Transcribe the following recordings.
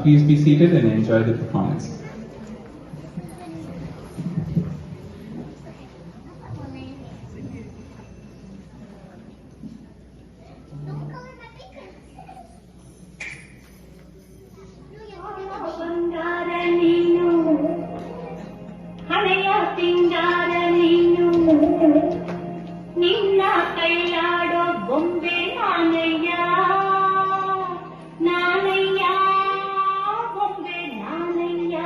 Please be seated and enjoy the performance. ನಿನ್ನ ಕೈಲಾಡೋ ಬೊಂಬೆ ನಾನಯ್ಯ ನಾನಯ್ಯ ಬೊಂಬೆ ನಾನಯ್ಯ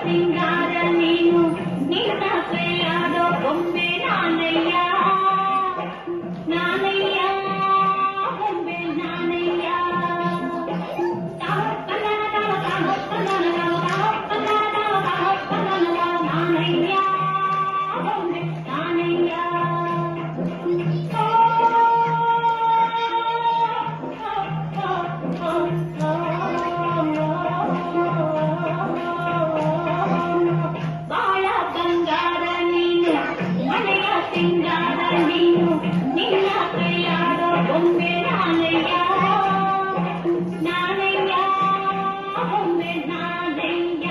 ಸಿಂಗಾರ ನೀನು ನಿನ್ನ ಕೈಯಾಡೋ ಬೊಂಬೆ ನಾನಯ್ಯ ನಾನಯ್ಯ ಬೊಂಬೆ ನಾನಯ್ಯ ನಾನಯ್ಯ ಬೊಂಬೆ ನಾನಯ್ಯ ಸಿಂಗಾರ ನೀನು ನಿನ್ನ ಕೈಯಾಡೋ ಬೊಂಬೆ ನಾನಯ್ಯ ನಾನಯ್ಯ ಬೊಂಬೆ ನಾನಯ್ಯ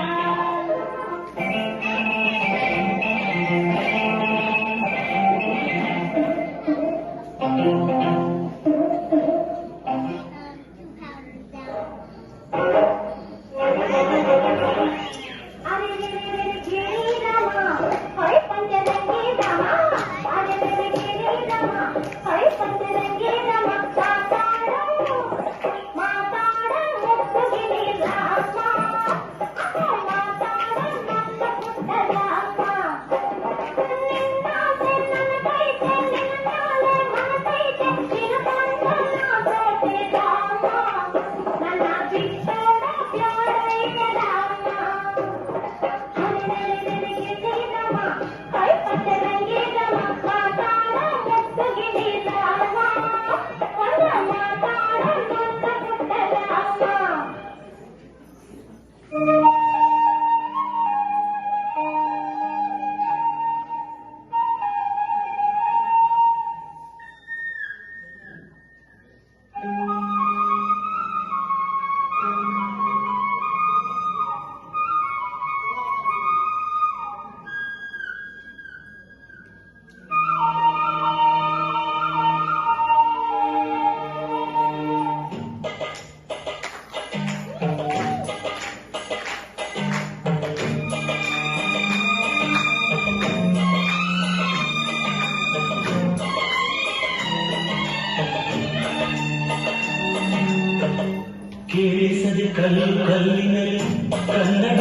ಕೇಳಿಸದೆ ಕಲ್ಲಿನಲ್ಲಿ ಕನ್ನಡ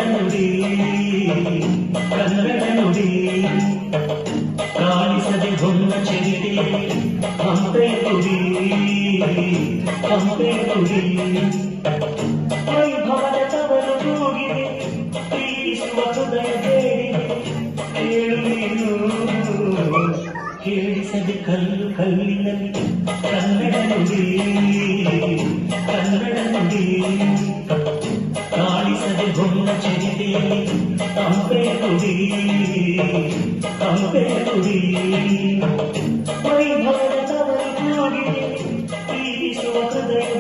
ನುಡಿ ಕಾಣಿಸದೆ ಹೊನ್ನ ಚೆರಿಯಲ್ಲಿ ಹಂಪೆ ಗುಡಿ ವೈಭವದ ತವರು ಕೂಗಿದೆ ಪ್ರೀತಿಸುವ ಹೃದಯ ಕೇಳು ನೀನು ಕೇಳಿಸದೆ ಕಲ್ಲಿನಲ್ಲಿ ಕನ್ನಡ ನುಡಿ ಕಾಣಿಸದೆ ಹೊನ್ನ ಚರಿತೆಯಲ್ಲಿ ಹಂಪೆ ಗುಡಿ ವೈಭವದ ತವರು ಕೂಗಿದೆ ಪ್ರೀತಿಸುವ ಹೃದಯ